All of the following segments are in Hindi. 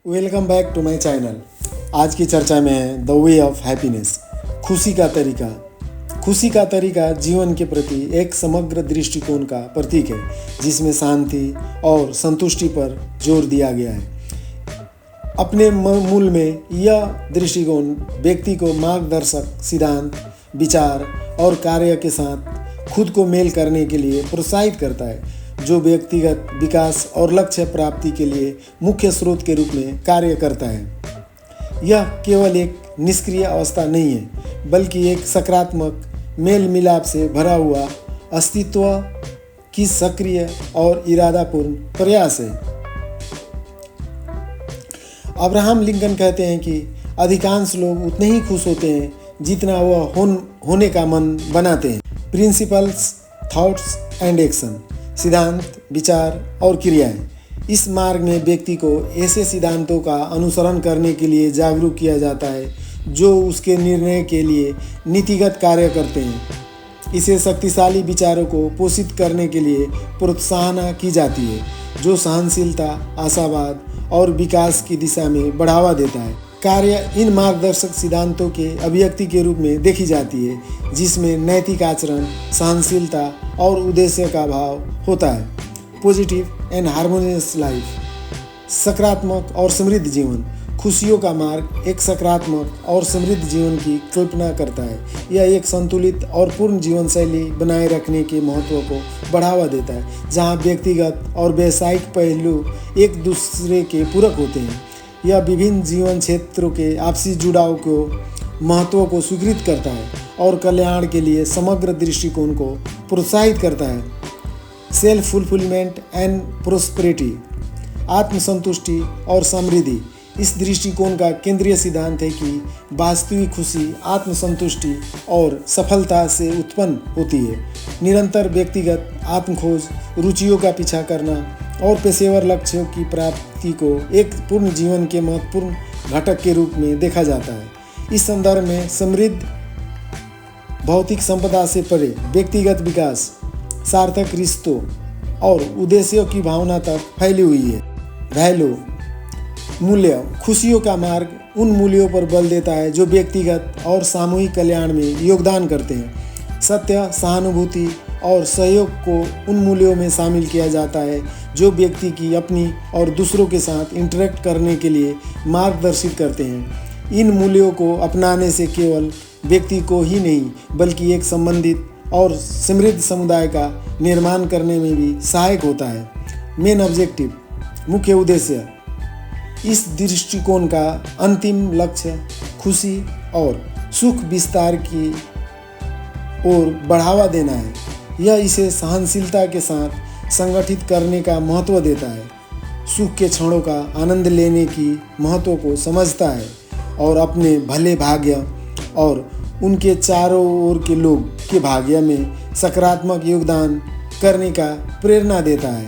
Welcome back to my channel. आज की चर्चा में है द वे ऑफ हैप्पीनेस, खुशी का तरीका। खुशी का तरीका जीवन के प्रति एक समग्र दृष्टिकोण का प्रतीक है जिसमें शांति और संतुष्टि पर जोर दिया गया है। अपने मूल में यह दृष्टिकोण व्यक्ति को मार्गदर्शक सिद्धांत, विचार और कार्य के साथ खुद को मेल करने के लिए प्रोत्साहित करता है, जो व्यक्तिगत विकास और लक्ष्य प्राप्ति के लिए मुख्य स्रोत के रूप में कार्य करता है। यह केवल एक निष्क्रिय अवस्था नहीं है, बल्कि एक सकारात्मक मेल मिलाप से भरा हुआ अस्तित्व की सक्रिय और इरादापूर्ण प्रयास है। अब्राहम लिंकन कहते हैं कि अधिकांश लोग उतने ही खुश होते हैं जितना वह होने का मन बनाते हैं। प्रिंसिपल्स, थॉट्स एंड एक्शन, सिद्धांत, विचार और क्रियाएं। इस मार्ग में व्यक्ति को ऐसे सिद्धांतों का अनुसरण करने के लिए जागरूक किया जाता है जो उसके निर्णय के लिए नीतिगत कार्य करते हैं। इसे शक्तिशाली विचारों को पोषित करने के लिए प्रोत्साहन की जाती है, जो सहनशीलता, आशावाद और विकास की दिशा में बढ़ावा देता है। कार्य इन मार्गदर्शक सिद्धांतों के अभिव्यक्ति के रूप में देखी जाती है, जिसमें नैतिक आचरण, सहनशीलता और उद्देश्य का भाव होता है। पॉजिटिव एंड हार्मोनियस लाइफ, सकारात्मक और समृद्ध जीवन। खुशियों का मार्ग एक सकारात्मक और समृद्ध जीवन की कल्पना करता है। यह एक संतुलित और पूर्ण जीवन शैली बनाए रखने के महत्व को बढ़ावा देता है, जहां व्यक्तिगत और व्यावसायिक पहलू एक दूसरे के पूरक होते हैं। यह विभिन्न जीवन क्षेत्रों के आपसी जुड़ाव को महत्व को स्वीकृत करता है और कल्याण के लिए समग्र दृष्टिकोण को प्रोत्साहित करता है। सेल्फ फुलफिलमेंट एंड प्रोस्पेरिटी, आत्मसंतुष्टि और समृद्धि। इस दृष्टिकोण का केंद्रीय सिद्धांत है कि वास्तविक खुशी आत्मसंतुष्टि और सफलता से उत्पन्न होती है। निरंतर व्यक्तिगत आत्मखोज, रुचियों का पीछा करना और पेशेवर लक्ष्यों की प्राप्ति को एक पूर्ण जीवन के महत्वपूर्ण घटक के रूप में देखा जाता है। इस संदर्भ में समृद्ध भौतिक संपदा से परे व्यक्तिगत विकास, सार्थक रिश्तों और उद्देश्यों की भावना तक फैली हुई है। वैल्यू, मूल्य। खुशियों का मार्ग उन मूल्यों पर बल देता है जो व्यक्तिगत और सामूहिक कल्याण में योगदान करते हैं। सत्य, सहानुभूति और सहयोग को उन मूल्यों में शामिल किया जाता है जो व्यक्ति की अपनी और दूसरों के साथ इंटरेक्ट करने के लिए मार्गदर्शित करते हैं। इन मूल्यों को अपनाने से केवल व्यक्ति को ही नहीं, बल्कि एक संबंधित और समृद्ध समुदाय का निर्माण करने में भी सहायक होता है। मेन ऑब्जेक्टिव, मुख्य उद्देश्य। इस दृष्टिकोण का अंतिम लक्ष्य खुशी और सुख विस्तार की ओर बढ़ावा देना है। यह इसे सहनशीलता के साथ संगठित करने का महत्व देता है, सुख के क्षणों का आनंद लेने की महत्व को समझता है और अपने भले भाग्य और उनके चारों ओर के लोग के भाग्य में सकारात्मक योगदान करने का प्रेरणा देता है।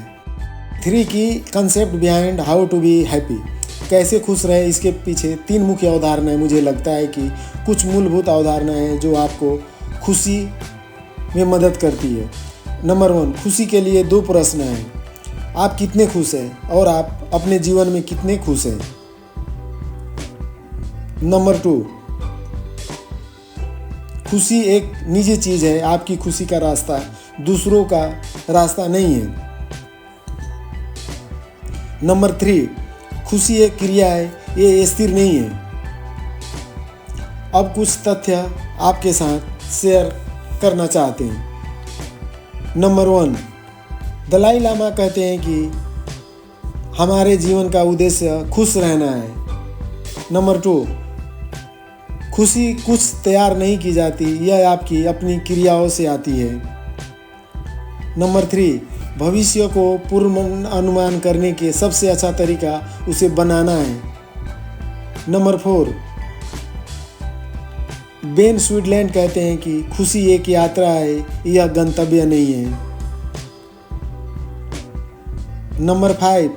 3 की concept behind how to be happy, कैसे खुश रहे, इसके पीछे 3 मुख्य अवधारणाएं मुझे लगता है कि कुछ मूलभूत अवधारणाएं हैं जो आपको खुशी में मदद करती है। नंबर 1, खुशी के लिए 2 प्रश्न हैं। आप कितने खुश हैं और आप अपने जीवन में कितने खुश हैं। नंबर 2, खुशी एक निजी चीज़ है। आपकी खुशी का रास्ता दूसरों का रास्ता नहीं है। नंबर 3, खुशी एक क्रिया है, ये स्थिर नहीं है। अब कुछ तथ्य आपके साथ शेयर करना चाहते हैं। नंबर 1, दलाई लामा कहते हैं कि हमारे जीवन का उद्देश्य खुश रहना है। नंबर 2, खुशी कुछ तैयार नहीं की जाती, यह आपकी अपनी क्रियाओं से आती है। नंबर 3, भविष्य को पूर्व अनुमान करने के सबसे अच्छा तरीका उसे बनाना है। नंबर 4, बेन स्विटलैंड कहते हैं कि खुशी एक यात्रा है, यह गंतव्य नहीं है। नंबर 5,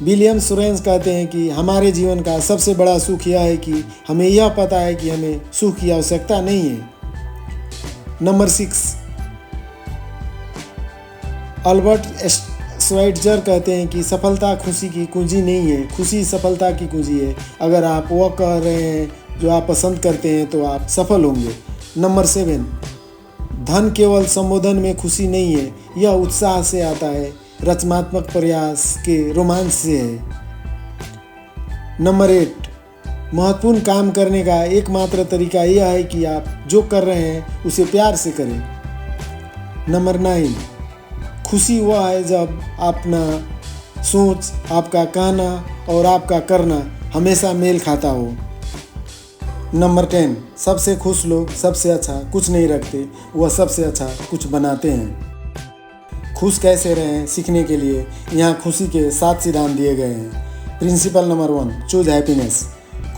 विलियम सुरेंस कहते हैं कि हमारे जीवन का सबसे बड़ा सुख यह है कि हमें यह पता है कि हमें सुख की आवश्यकता नहीं है। नंबर 6, अल्बर्ट श्वाइट्जर कहते हैं कि सफलता खुशी की कुंजी नहीं है, खुशी सफलता की कुंजी है। अगर आप वह कर रहे हैं जो आप पसंद करते हैं तो आप सफल होंगे। नंबर 7, धन केवल संबोधन में खुशी नहीं है, यह उत्साह से आता है, रचनात्मक प्रयास के रोमांच से है। नंबर 8, महत्वपूर्ण काम करने का एकमात्र तरीका यह है कि आप जो कर रहे हैं उसे प्यार से करें। नंबर 9, खुशी वह है जब अपना सोच, आपका कहना और आपका करना हमेशा मेल खाता हो। नंबर 10, सबसे खुश लोग सबसे अच्छा कुछ नहीं रखते, वह सबसे अच्छा कुछ बनाते हैं। खुश कैसे रहें सीखने के लिए यहाँ खुशी के 7 सिद्धांत दिए गए हैं। Principle number 1, choose happiness.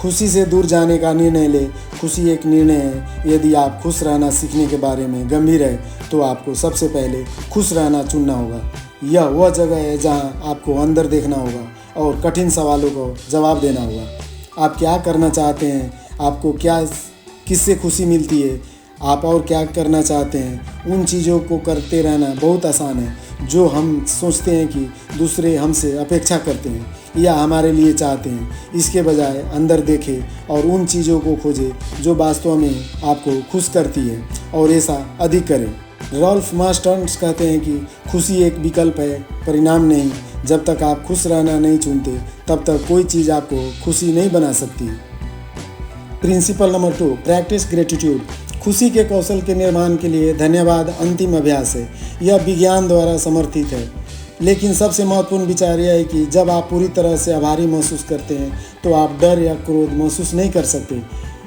खुशी से दूर जाने का निर्णय ले। खुशी एक निर्णय है। यदि आप खुश रहना सीखने के बारे में गंभीर है तो आपको सबसे पहले खुश रहना चुनना होगा। यह वह जगह है जहाँ आपको अंदर देखना होगा और कठिन सवालों को जवाब देना होगा। आप क्या करना चाहते हैं, आपको क्या किससे खुशी मिलती है, आप और क्या करना चाहते हैं, उन चीज़ों को करते रहना बहुत आसान है जो हम सोचते हैं कि दूसरे हमसे अपेक्षा करते हैं या हमारे लिए चाहते हैं। इसके बजाय अंदर देखें और उन चीज़ों को खोजें जो वास्तव में आपको खुश करती है और ऐसा अधिक करें। रॉल्फ मास्टर्स कहते हैं कि खुशी एक विकल्प है, परिणाम नहीं। जब तक आप खुश रहना नहीं चुनते तब तक कोई चीज़ आपको खुशी नहीं बना सकती। Principle number 2, practice gratitude. खुशी के कौशल के निर्माण के लिए धन्यवाद अंतिम अभ्यास है। यह विज्ञान द्वारा समर्थित है, लेकिन सबसे महत्वपूर्ण विचार यह है कि जब आप पूरी तरह से आभारी महसूस करते हैं तो आप डर या क्रोध महसूस नहीं कर सकते।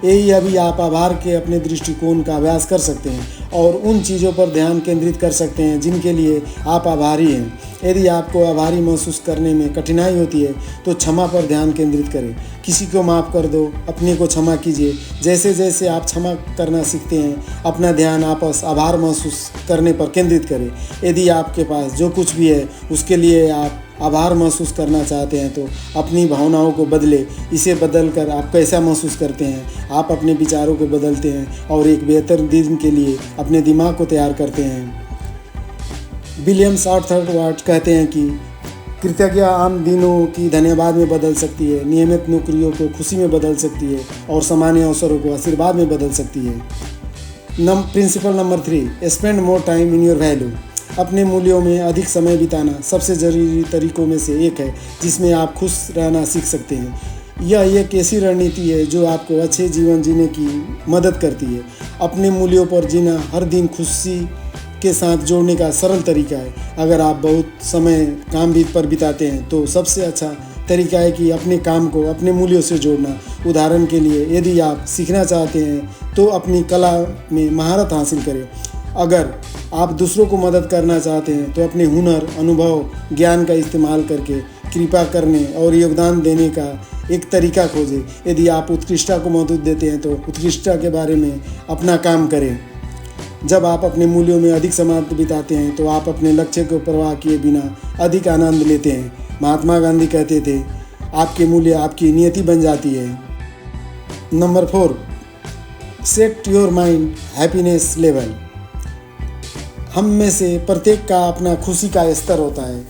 यही अभी आप आभार के अपने दृष्टिकोण का अभ्यास कर सकते हैं और उन चीज़ों पर ध्यान केंद्रित कर सकते हैं जिनके लिए आप आभारी हैं। यदि आपको आभारी महसूस करने में कठिनाई होती है तो क्षमा पर ध्यान केंद्रित करें। किसी को माफ़ कर दो, अपने को क्षमा कीजिए। जैसे जैसे आप क्षमा करना सीखते हैं अपना ध्यान आपस आभार महसूस करने पर केंद्रित करें। यदि आपके पास जो कुछ भी है उसके लिए आप आभार महसूस करना चाहते हैं तो अपनी भावनाओं को बदलें। इसे बदलकर आप कैसा महसूस करते हैं, आप अपने विचारों को बदलते हैं और एक बेहतर दिन के लिए अपने दिमाग को तैयार करते हैं। विलियम्स आर्थर वाट कहते हैं कि कृतज्ञता आम दिनों की धन्यवाद में बदल सकती है, नियमित नौकरियों को खुशी में बदल सकती है और सामान्य अवसरों को आशीर्वाद में बदल सकती है। Principle number 3, spend more time in your value. अपने मूल्यों में अधिक समय बिताना सबसे ज़रूरी तरीकों में से एक है जिसमें आप खुश रहना सीख सकते हैं। यह एक ऐसी रणनीति है जो आपको अच्छे जीवन जीने की मदद करती है। अपने मूल्यों पर जीना हर दिन खुशी के साथ जोड़ने का सरल तरीका है। अगर आप बहुत समय काम पर बिताते हैं तो सबसे अच्छा तरीका है कि अपने काम को अपने मूल्यों से जोड़ना। उदाहरण के लिए, यदि आप सीखना चाहते हैं तो अपनी कला में महारत हासिल करें। अगर आप दूसरों को मदद करना चाहते हैं तो अपने हुनर, अनुभव, ज्ञान का इस्तेमाल करके कृपा करने और योगदान देने का एक तरीका खोजें। यदि आप उत्कृष्टता को महत्व देते हैं तो उत्कृष्टता के बारे में अपना काम करें। जब आप अपने मूल्यों में अधिक समय बिताते हैं तो आप अपने लक्ष्य को परवाह किए बिना अधिक आनंद लेते हैं। महात्मा गांधी कहते थे, आपके मूल्य आपकी नियति बन जाती है। Number 4, set your mind happiness level. हम में से प्रत्येक का अपना खुशी का स्तर होता है।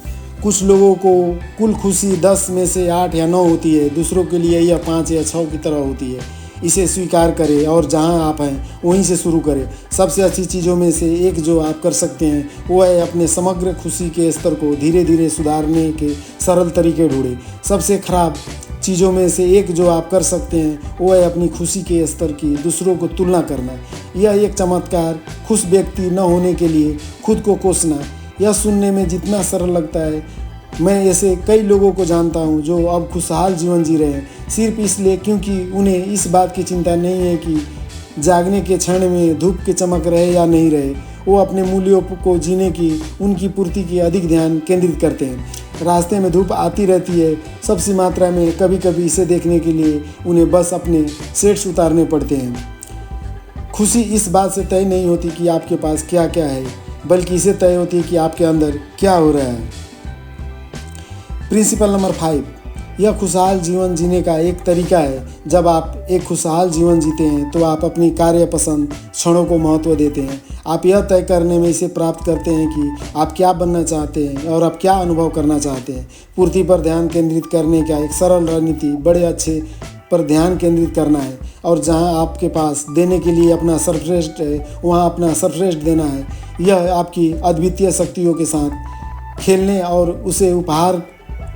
कुछ लोगों को कुल खुशी 10 में से 8 या 9 होती है, दूसरों के लिए यह 5 या 6 की तरह होती है। इसे स्वीकार करें और जहां आप हैं वहीं से शुरू करें। सबसे अच्छी चीज़ों में से एक जो आप कर सकते हैं वो है अपने समग्र खुशी के स्तर को धीरे धीरे सुधारने के सरल तरीके ढूंढें। सबसे खराब चीज़ों में से एक जो आप कर सकते हैं वो है अपनी खुशी के स्तर की दूसरों को तुलना करना। यह एक चमत्कार खुश व्यक्ति न होने के लिए खुद को कोसना। यह सुनने में जितना सरल लगता है, मैं ऐसे कई लोगों को जानता हूँ जो अब खुशहाल जीवन जी रहे हैं सिर्फ इसलिए क्योंकि उन्हें इस बात की चिंता नहीं है कि जागने के क्षण में धूप के चमक रहे या नहीं रहे। वो अपने मूल्यों को जीने की, उनकी पूर्ति की अधिक ध्यान केंद्रित करते हैं। रास्ते में धूप आती रहती है सबसी मात्रा में। कभी कभी इसे देखने के लिए उन्हें बस अपने सेट्स उतारने पड़ते हैं। खुशी इस बात से तय नहीं होती कि आपके पास क्या क्या है, बल्कि इसे तय होती है कि आपके अंदर क्या हो रहा है। प्रिंसिपल नंबर 5, यह खुशहाल जीवन जीने का एक तरीका है। जब आप एक खुशहाल जीवन जीते हैं तो आप अपनी कार्य पसंद क्षणों को महत्व देते हैं। आप यह तय करने में इसे प्राप्त करते हैं कि आप क्या बनना चाहते हैं और आप क्या अनुभव करना चाहते हैं। पूर्ति पर ध्यान केंद्रित करने का एक सरल रणनीति बड़े अच्छे पर ध्यान केंद्रित करना है, और जहां आपके पास देने के लिए अपना सर्वश्रेष्ठ है वहां अपना सर्वश्रेष्ठ देना है। यह आपकी अद्वितीय शक्तियों के साथ खेलने और उसे उपहार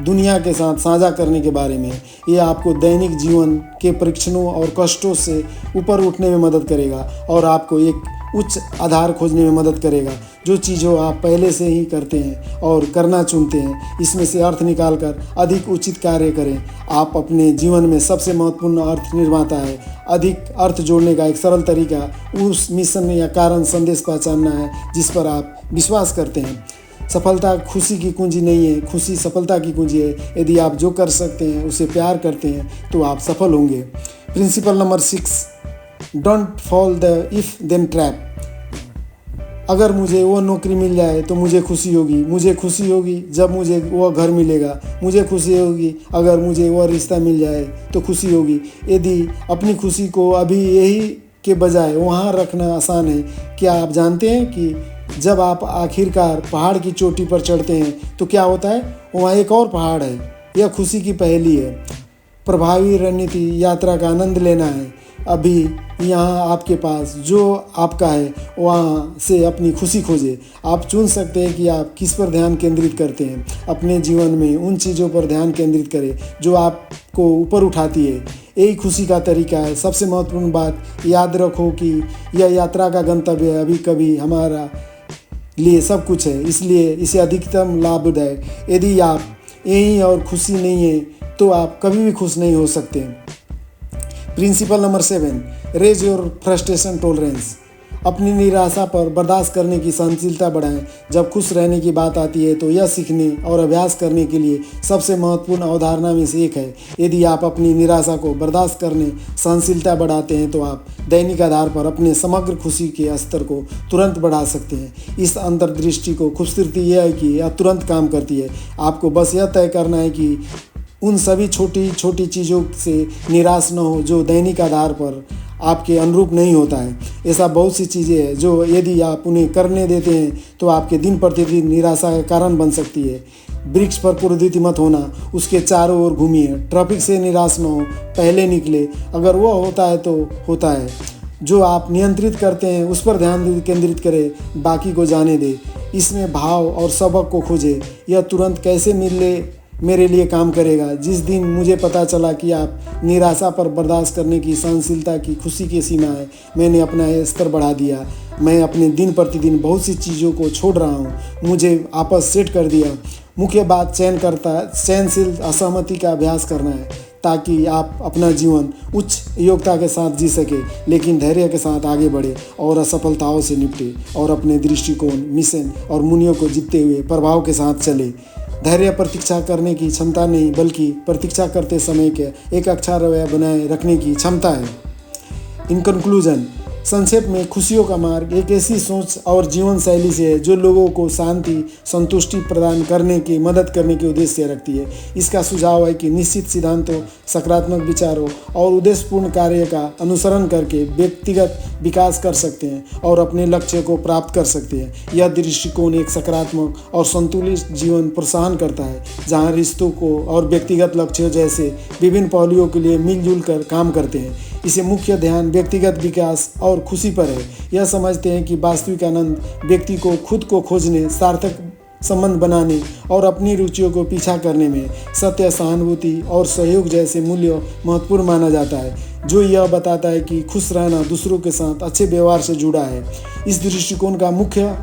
दुनिया के साथ साझा करने के बारे में। यह आपको दैनिक जीवन के परीक्षणों और कष्टों से ऊपर उठने में मदद करेगा और आपको एक उच्च आधार खोजने में मदद करेगा। जो चीज़ों आप पहले से ही करते हैं और करना चुनते हैं, इसमें से अर्थ निकालकर अधिक उचित कार्य करें। आप अपने जीवन में सबसे महत्वपूर्ण अर्थ निर्माता है। अधिक अर्थ जोड़ने का एक सरल तरीका उस मिशन या कारण संदेश पहचानना है जिस पर आप विश्वास करते हैं। सफलता खुशी की कुंजी नहीं है, खुशी सफलता की कुंजी है। यदि आप जो कर सकते हैं उसे प्यार करते हैं तो आप सफल होंगे। Principle number 6, don't fall the if then trap. अगर मुझे वो नौकरी मिल जाए तो मुझे खुशी होगी। मुझे खुशी होगी जब मुझे वो घर मिलेगा। मुझे खुशी होगी अगर मुझे वो रिश्ता मिल जाए तो खुशी होगी। यदि अपनी खुशी को अभी यही के बजाय वहाँ रखना आसान है। क्या आप जानते हैं कि जब आप आखिरकार पहाड़ की चोटी पर चढ़ते हैं तो क्या होता है? वहाँ एक और पहाड़ है। यह खुशी की पहेली है। प्रभावी रणनीति यात्रा का आनंद लेना है। अभी यहाँ आपके पास जो आपका है वहाँ से अपनी खुशी खोजें। आप चुन सकते हैं कि आप किस पर ध्यान केंद्रित करते हैं। अपने जीवन में उन चीज़ों पर ध्यान केंद्रित करें जो आपको ऊपर उठाती है। यही खुशी का तरीका है। सबसे महत्वपूर्ण बात याद रखो कि यह यात्रा का गंतव्य अभी कभी हमारा लिए सब कुछ है, इसलिए इसे अधिकतम लाभदायक। यदि आप यहीं और खुशी नहीं है तो आप कभी भी खुश नहीं हो सकते। Principle number 7, raise your frustration tolerance. अपनी निराशा पर बर्दाश्त करने की सहनशीलता बढ़ाएं। जब खुश रहने की बात आती है तो यह सीखने और अभ्यास करने के लिए सबसे महत्वपूर्ण अवधारणा में से एक है। यदि आप अपनी निराशा को बर्दाश्त करने सहनशीलता बढ़ाते हैं तो आप दैनिक आधार पर अपने समग्र खुशी के स्तर को तुरंत बढ़ा सकते हैं। इस अंतर्दृष्टि को खूबसूरती यह है कि यह तुरंत काम करती है। आपको बस यह तय करना है कि उन सभी छोटी छोटी चीज़ों से निराश न हो जो दैनिक आधार पर आपके अनुरूप नहीं होता है। ऐसा बहुत सी चीज़ें हैं जो यदि आप उन्हें करने देते हैं तो आपके दिन प्रतिदिन निराशा का कारण बन सकती है। वृक्ष पर क्रोधित मत होना, उसके चारों ओर घूमिए। ट्रैफिक से निराश न हो, पहले निकले। अगर वो होता है तो होता है। जो आप नियंत्रित करते हैं उस पर ध्यान केंद्रित करें, बाकी को जाने दें। इसमें भाव और सबक को खोजें। यह तुरंत कैसे मेरे लिए काम करेगा। जिस दिन मुझे पता चला कि आप निराशा पर बर्दाश्त करने की सहनशीलता की खुशी की सीमा है, मैंने अपना स्तर बढ़ा दिया। मैं अपने दिन प्रतिदिन बहुत सी चीज़ों को छोड़ रहा हूँ। मुझे आपस सेट कर दिया। मुख्य बात चयनशील असहमति का अभ्यास करना है ताकि आप अपना जीवन उच्च योग्यता के साथ जी सके, लेकिन धैर्य के साथ आगे बढ़े और असफलताओं से निपटे और अपने दृष्टिकोण, मिशन और मूल्यों को जीतते हुए प्रभाव के साथ चले। धैर्य प्रतीक्षा करने की क्षमता नहीं बल्कि प्रतीक्षा करते समय के एक अच्छा रवैया बनाए रखने की क्षमता है। इन कंक्लूजन, संक्षेप में खुशियों का मार्ग एक ऐसी सोच और जीवन शैली से है जो लोगों को शांति, संतुष्टि प्रदान करने की मदद करने के उद्देश्य रखती है। इसका सुझाव है कि निश्चित सिद्धांतों, सकारात्मक विचारों और उद्देश्यपूर्ण कार्य का अनुसरण करके व्यक्तिगत विकास कर सकते हैं और अपने लक्ष्य को प्राप्त कर सकते हैं। यह दृष्टिकोण एक सकारात्मक और संतुलित जीवन प्रोत्साहन करता है जहाँ रिश्तों को और व्यक्तिगत लक्ष्यों जैसे विभिन्न पहलुओं के लिए मिलजुल कर काम करते हैं। इसे मुख्य ध्यान व्यक्तिगत विकास और खुशी पर है। यह समझते हैं कि वास्तविक आनंद व्यक्ति को खुद को खोजने, सार्थक संबंध बनाने और अपनी रुचियों को पीछा करने में सत्य, सहानुभूति और सहयोग जैसे मूल्य महत्वपूर्ण माना जाता है, जो यह बताता है कि खुश रहना दूसरों के साथ अच्छे व्यवहार से जुड़ा है। इस दृष्टिकोण का मुख्य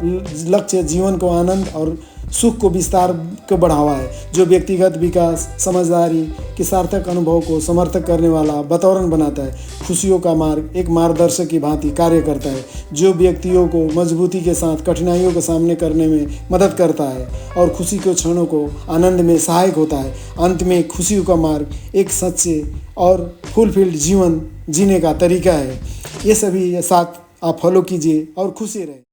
लक्ष्य जीवन को आनंद और सुख को विस्तार को बढ़ावा है, जो व्यक्तिगत विकास, समझदारी के सार्थक अनुभव को समर्थक करने वाला वातावरण बनाता है। खुशियों का मार्ग एक मार्गदर्शक की भांति कार्य करता है जो व्यक्तियों को मजबूती के साथ कठिनाइयों का सामना करने में मदद करता है और खुशी के क्षणों को आनंद में सहायक होता है। अंत में खुशियों का मार्ग एक सच्चे और फुलफिल्ड जीवन जीने का तरीका है। ये सभी साथ आप फॉलो कीजिए और खुशी रहे।